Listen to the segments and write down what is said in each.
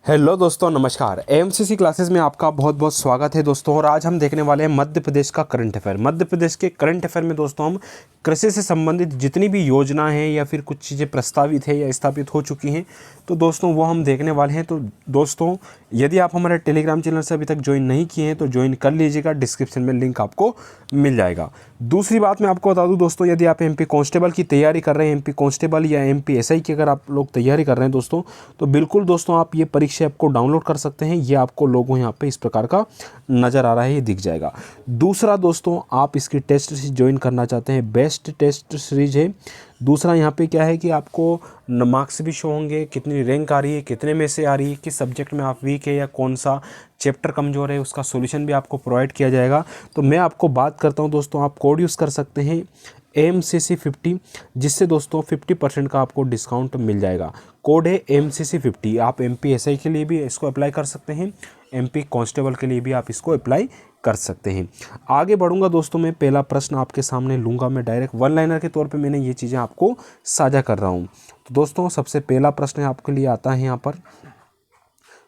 Hello दोस्तों, नमस्कार। MCC classes में आपका बहुत बहुत स्वागत है दोस्तों। और आज हम देखने वाले हैं मध्य प्रदेश का करंट अफेयर। मध्य प्रदेश के करंट अफेयर में दोस्तों हम कृषि से संबंधित जितनी भी योजनाएं हैं या फिर कुछ चीज़ें प्रस्तावित है या स्थापित हो चुकी हैं तो दोस्तों वो हम देखने वाले हैं। तो दोस्तों यदि आप हमारे टेलीग्राम चैनल से अभी तक ज्वाइन नहीं किए हैं तो ज्वाइन कर लीजिएगा, डिस्क्रिप्शन में लिंक आपको मिल जाएगा। दूसरी बात मैं आपको बता दूं दोस्तों, यदि आप एमपी कांस्टेबल की तैयारी कर रहे हैं, एमपी कांस्टेबल या एमपी एसआई की अगर आप लोग तैयारी कर रहे हैं दोस्तों, तो बिल्कुल दोस्तों आप ये परीक्षा ऐप को डाउनलोड कर सकते हैं। ये आपको लोगो यहाँ पे इस प्रकार का नज़र आ रहा है, ये दिख जाएगा। दूसरा दोस्तों, आप इसकी टेस्ट सीरीज ज्वाइन करना चाहते हैं, बेस्ट टेस्ट सीरीज है। दूसरा यहाँ पे क्या है कि आपको मार्क्स भी शो होंगे, कितनी रैंक आ रही है, कितने में से आ रही है, किस सब्जेक्ट में आप वीक है या कौन सा चैप्टर कमज़ोर है, उसका सॉल्यूशन भी आपको प्रोवाइड किया जाएगा। तो मैं आपको बात करता हूँ दोस्तों, आप कोड यूज़ कर सकते हैं MCC 50, जिससे दोस्तों 50% का आपको डिस्काउंट मिल जाएगा। कोड है MCC 50। आप MPSI के लिए भी इसको अप्लाई कर सकते हैं, MP कांस्टेबल के लिए भी आप इसको अप्लाई कर सकते हैं। आगे बढ़ूंगा दोस्तों, मैं पहला प्रश्न आपके सामने लूँगा। मैं डायरेक्ट वन लाइनर के तौर पे मैंने ये चीज़ें आपको साझा कर रहा हूँ। तो दोस्तों सबसे पहला प्रश्न आपके लिए आता है यहाँ पर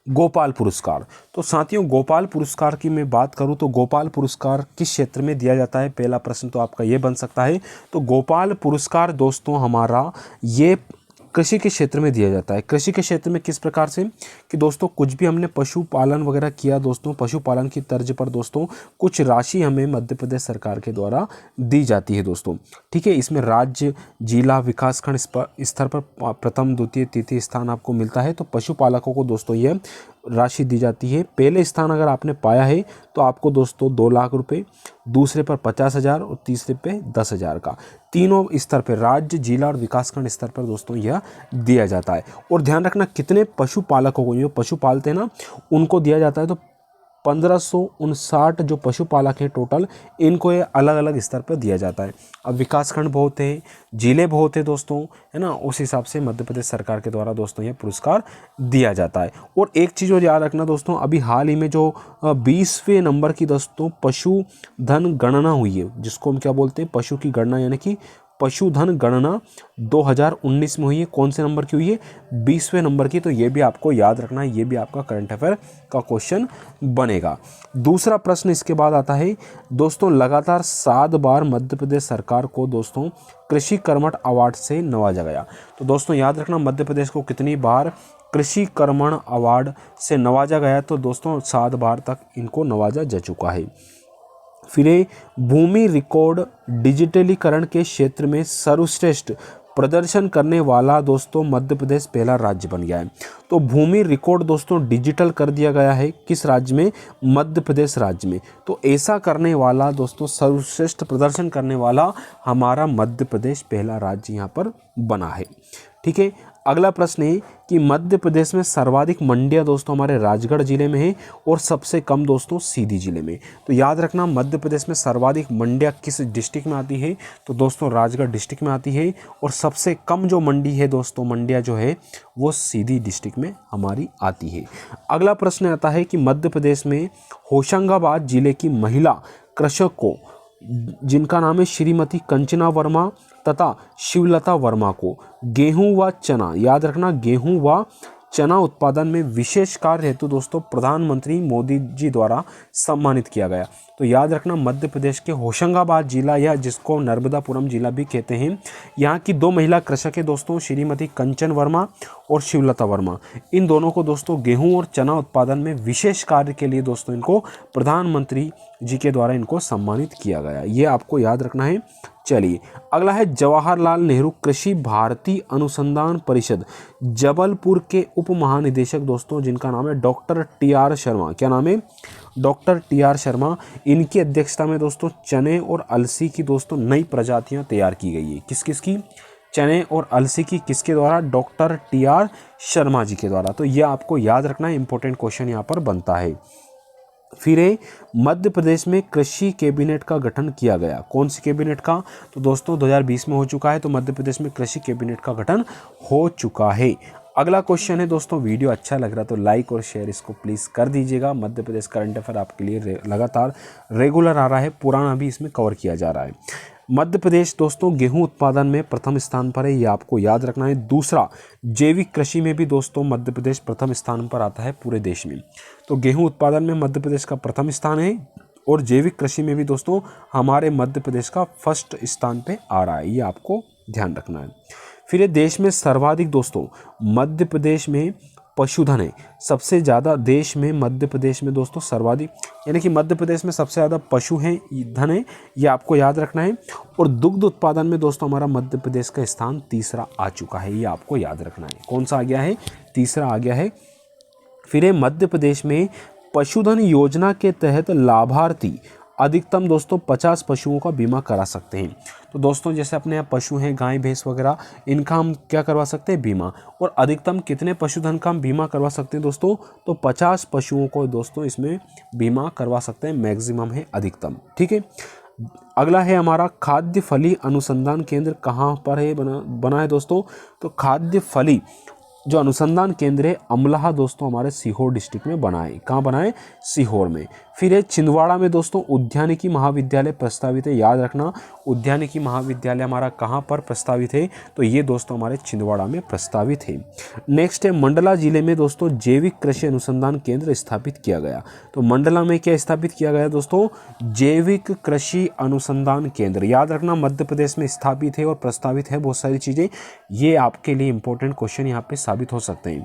गोपाल पुरस्कार। तो साथियों, गोपाल पुरस्कार की मैं बात करूं तो गोपाल पुरस्कार किस क्षेत्र में दिया जाता है, पहला प्रश्न तो आपका ये बन सकता है। तो गोपाल पुरस्कार दोस्तों हमारा ये कृषि के क्षेत्र में दिया जाता है। कृषि के क्षेत्र में किस प्रकार से कि दोस्तों कुछ भी हमने पशुपालन वगैरह किया दोस्तों, पशुपालन की तर्ज पर दोस्तों कुछ राशि हमें मध्य प्रदेश सरकार के द्वारा दी जाती है दोस्तों। ठीक है, इसमें राज्य, जिला, विकासखंड स्तर पर प्रथम, द्वितीय, तृतीय स्थान आपको मिलता है। तो पशुपालकों को दोस्तों ये राशि दी जाती है। पहले स्थान अगर आपने पाया है तो आपको दोस्तों 2 लाख रुपए, दूसरे पर 50,000 और तीसरे पे 10,000 का, तीनों स्तर पर राज्य, जिला और विकासखंड स्तर पर दोस्तों यह दिया जाता है। और ध्यान रखना कितने पशुपालकों को, जो पशु पालते हैं ना, उनको दिया जाता है। तो 1559 जो पशुपालक हैं टोटल, इनको ये अलग अलग स्तर पर दिया जाता है। अब विकासखंड बहुत है, जिले बहुत है दोस्तों, है ना, उस हिसाब से मध्य प्रदेश सरकार के द्वारा दोस्तों ये पुरस्कार दिया जाता है। और एक चीज़ और याद रखना दोस्तों, अभी हाल ही में जो 20वें नंबर की दोस्तों पशुधन गणना हुई है, जिसको हम क्या बोलते हैं, पशु की गणना, यानी कि पशुधन गणना 2019 में हुई है। कौन से नंबर की हुई है, 20वें नंबर की। तो ये भी आपको याद रखना है, ये भी आपका करंट अफेयर का क्वेश्चन बनेगा। दूसरा प्रश्न इसके बाद आता है दोस्तों, लगातार 7 बार मध्य प्रदेश सरकार को दोस्तों कृषि कर्मठ अवार्ड से नवाजा गया। तो दोस्तों याद रखना, मध्य प्रदेश को कितनी बार कृषि कर्मण अवार्ड से नवाजा गया। तो दोस्तों 7 बार तक इनको नवाजा जा चुका है। फिर भूमि रिकॉर्ड डिजिटलीकरण के क्षेत्र में सर्वश्रेष्ठ प्रदर्शन करने वाला दोस्तों मध्य प्रदेश पहला राज्य बन गया है। तो भूमि रिकॉर्ड दोस्तों डिजिटल कर दिया गया है किस राज्य में, मध्य प्रदेश राज्य में। तो ऐसा करने वाला दोस्तों, सर्वश्रेष्ठ प्रदर्शन करने वाला हमारा मध्य प्रदेश पहला राज्य यहाँ पर बना है। ठीक है, अगला प्रश्न है कि मध्य प्रदेश में सर्वाधिक मंडियां दोस्तों हमारे राजगढ़ जिले में है और सबसे कम दोस्तों सीधी जिले में। तो याद रखना, मध्य प्रदेश में सर्वाधिक मंडियां किस डिस्ट्रिक्ट में आती है, तो दोस्तों राजगढ़ डिस्ट्रिक्ट में आती है। और सबसे कम जो मंडी है दोस्तों, मंडियां जो है वो सीधी डिस्ट्रिक्ट में हमारी आती है। अगला प्रश्न आता है कि मध्य प्रदेश में होशंगाबाद जिले की महिला कृषक को, जिनका नाम है श्रीमती कंचना वर्मा तथा शिवलता वर्मा को गेहूं व चना, याद रखना गेहूं व चना उत्पादन में विशेष कार्य हेतु दोस्तों प्रधानमंत्री मोदी जी द्वारा सम्मानित किया गया। तो याद रखना, मध्य प्रदेश के होशंगाबाद जिला, या जिसको नर्मदापुरम जिला भी कहते हैं, यहाँ की 2 महिला कृषक है दोस्तों, श्रीमती कंचन वर्मा और शिवलता वर्मा। इन दोनों को दोस्तों गेहूं और चना उत्पादन में विशेष कार्य के लिए दोस्तों इनको प्रधानमंत्री जी के द्वारा इनको सम्मानित किया गया। ये आपको याद रखना है। चलिए अगला है जवाहरलाल नेहरू कृषि भारती अनुसंधान परिषद जबलपुर के उप महानिदेशक दोस्तों, जिनका नाम है डॉक्टर TR शर्मा। क्या नाम है, डॉक्टर TR शर्मा। इनकी अध्यक्षता में दोस्तों चने और अलसी की दोस्तों नई प्रजातियां तैयार की गई है। किस किस की, चने और अलसी की, किसके द्वारा, डॉक्टर TR शर्मा जी के द्वारा। तो ये आपको याद रखना है, इंपॉर्टेंट क्वेश्चन यहाँ पर बनता है। फिर मध्य प्रदेश में कृषि कैबिनेट का गठन किया गया। कौन सी कैबिनेट का, तो दोस्तों 2020 में हो चुका है। तो मध्य प्रदेश में कृषि कैबिनेट का गठन हो चुका है। अगला क्वेश्चन है दोस्तों, वीडियो अच्छा लग रहा तो लाइक और शेयर इसको प्लीज़ कर दीजिएगा। मध्य प्रदेश करंट अफेयर आपके लिए लगातार रेगुलर आ रहा है, पुराना भी इसमें कवर किया जा रहा है। मध्य प्रदेश दोस्तों गेहूं उत्पादन में प्रथम स्थान पर है, ये आपको याद रखना है। दूसरा, जैविक कृषि में भी दोस्तों मध्य प्रदेश प्रथम स्थान पर आता है पूरे देश में। तो गेहूं उत्पादन में मध्य प्रदेश का प्रथम स्थान है और जैविक कृषि में भी दोस्तों हमारे मध्य प्रदेश का फर्स्ट स्थान पे आ रहा है, ये आपको ध्यान रखना है। फिर ये देश में सर्वाधिक दोस्तों मध्य प्रदेश में पशुधन है, सबसे ज़्यादा देश में मध्य प्रदेश में दोस्तों सर्वाधिक, यानी कि मध्य प्रदेश में सबसे ज़्यादा पशु हैं, धन है, ये आपको याद रखना है। और दुग्ध उत्पादन में दोस्तों हमारा मध्य प्रदेश का स्थान तीसरा आ चुका है, ये आपको याद रखना है। कौन सा आ गया है? तीसरा आ गया है। फिर मध्य प्रदेश में पशुधन योजना के तहत लाभार्थी अधिकतम दोस्तों 50 पशुओं का बीमा करा सकते हैं। तो दोस्तों जैसे अपने यहाँ पशु हैं, गाय भैंस वगैरह, इनका हम क्या करवा सकते हैं? बीमा। और अधिकतम कितने पशुधन का हम बीमा करवा सकते हैं दोस्तों? तो 50 पशुओं को दोस्तों इसमें बीमा करवा सकते हैं, मैक्सिमम है अधिकतम। ठीक है, अगला है हमारा खाद्य फली अनुसंधान केंद्र कहाँ पर है बना है दोस्तों? तो खाद्य फली जो अनुसंधान केंद्र है अमलाहा दोस्तों हमारे सीहोर डिस्ट्रिक्ट में बना है। कहाँ बना है? सीहोर में। फिर है छिंदवाड़ा में दोस्तों उद्यानिकी महाविद्यालय प्रस्तावित है, याद रखना उद्यानिकी महाविद्यालय हमारा कहाँ पर प्रस्तावित है? तो ये दोस्तों हमारे छिंदवाड़ा में प्रस्तावित है। नेक्स्ट है मंडला जिले में दोस्तों जैविक कृषि अनुसंधान केंद्र स्थापित किया गया। तो मंडला में क्या स्थापित किया गया दोस्तों? जैविक कृषि अनुसंधान केंद्र। याद रखना मध्य प्रदेश में स्थापित है और प्रस्तावित है बहुत सारी चीज़ें, ये आपके लिए इंपॉर्टेंट क्वेश्चन यहाँ पे साबित हो सकते हैं,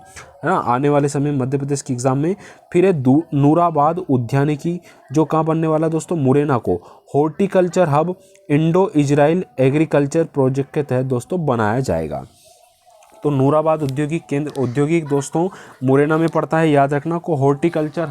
है ना, आने वाले समय मध्य प्रदेश की एग्जाम में। फिर है नूराबाद उद्यानिकी जो कहाँ बनने वाला दोस्तों? मुरैना को horticulture hub Indo Israel agriculture project के तहत दोस्तों बनाया जाएगा। तो नूराबाद औद्योगिक दोस्तों मुरैना में पड़ता है, याद रखना को horticulture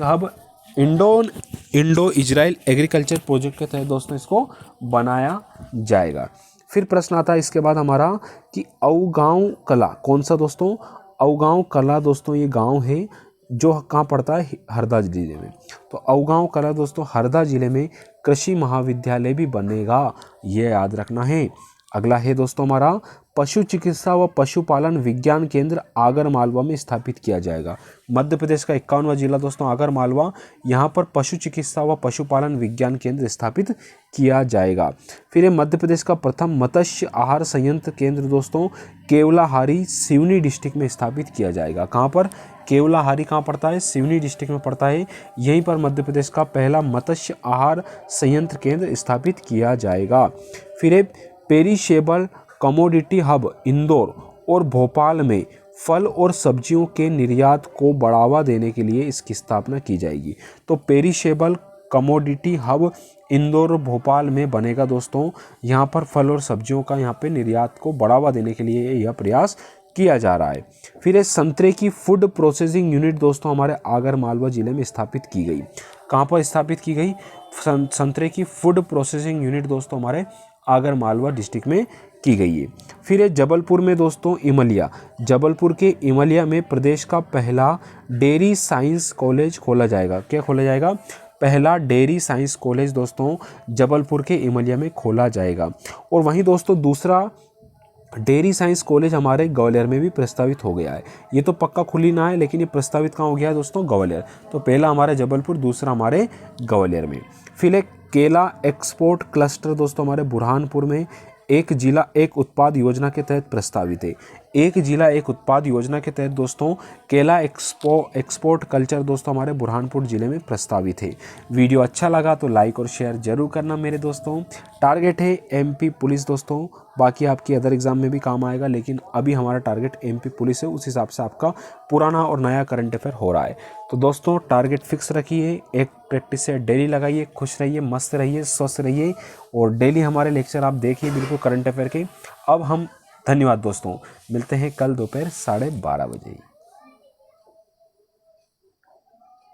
hub Indo Israel agriculture project के तहत दोस्तों इसको बनाया जाएगा। फिर प्रश्न आता है इसके बाद हमारा कि औगांव कला कौन सा दोस्तों? औगांव कला दोस्तों ये गांव है जो कहाँ पड़ता है? हरदा जिले में। तो औगांव कला दोस्तों हरदा जिले में कृषि महाविद्यालय भी बनेगा, ये याद रखना है। अगला है दोस्तों हमारा पशु चिकित्सा व पशुपालन विज्ञान केंद्र आगर मालवा में स्थापित किया जाएगा। मध्य प्रदेश का 51वां जिला दोस्तों आगर मालवा, यहाँ पर पशु चिकित्सा व पशुपालन विज्ञान केंद्र स्थापित किया जाएगा। फिर मध्य प्रदेश का प्रथम मत्स्य आहार संयंत्र केंद्र दोस्तों केवलाहारी सिवनी डिस्ट्रिक्ट में स्थापित किया जाएगा। कहाँ पर? केवलाहारी कहाँ पड़ता है? सिवनी डिस्ट्रिक्ट में पड़ता है। यहीं पर मध्य प्रदेश का पहला मत्स्य आहार संयंत्र केंद्र स्थापित किया जाएगा। फिर पेरिशेबल कमोडिटी हब इंदौर और भोपाल में फल और सब्जियों के निर्यात को बढ़ावा देने के लिए इसकी स्थापना की जाएगी। तो पेरिशेबल कमोडिटी हब इंदौर और भोपाल में बनेगा दोस्तों। यहाँ पर फल और सब्जियों का यहाँ पे निर्यात को बढ़ावा देने के लिए यह प्रयास किया जा रहा है। फिर संतरे की फूड प्रोसेसिंग यूनिट दोस्तों हमारे आगर मालवा जिले में स्थापित की गई। कहाँ पर स्थापित की गई? संतरे की फूड प्रोसेसिंग यूनिट दोस्तों हमारे आगर मालवा डिस्ट्रिक्ट में की गई है। फिर जबलपुर में दोस्तों इमलिया, जबलपुर के इमलिया में प्रदेश का पहला डेयरी साइंस कॉलेज खोला जाएगा। क्या खोला जाएगा? पहला डेयरी साइंस कॉलेज दोस्तों जबलपुर के इमलिया में खोला जाएगा। और वहीं दोस्तों दूसरा डेयरी साइंस कॉलेज हमारे ग्वालियर में भी प्रस्तावित हो गया है। ये तो पक्का खुली ना है, लेकिन ये प्रस्तावित कहाँ हो गया है दोस्तों? ग्वालियर। तो पहला हमारे जबलपुर, दूसरा हमारे ग्वालियर में। फिर केला एक्सपोर्ट क्लस्टर दोस्तों हमारे बुरहानपुर में एक जिला एक उत्पाद योजना के तहत प्रस्तावित है। एक जिला एक उत्पाद योजना के तहत दोस्तों केला एक्सपोर्ट कल्चर दोस्तों हमारे बुरहानपुर जिले में प्रस्तावित है। वीडियो अच्छा लगा तो लाइक और शेयर जरूर करना मेरे दोस्तों। टारगेट है एमपी पुलिस दोस्तों, बाकी आपकी अदर एग्जाम में भी काम आएगा, लेकिन अभी हमारा टारगेट एमपी पुलिस है, उस हिसाब से आपका पुराना और नया करंट अफेयर हो रहा है। तो दोस्तों टारगेट फिक्स रखिए, एक प्रैक्टिस से डेली लगाइए, खुश रहिए, मस्त रहिए, स्वस्थ रहिए और डेली हमारे लेक्चर आप देखिए बिल्कुल करंट अफेयर के। अब हम धन्यवाद दोस्तों, मिलते हैं कल दोपहर 12:30 बजे।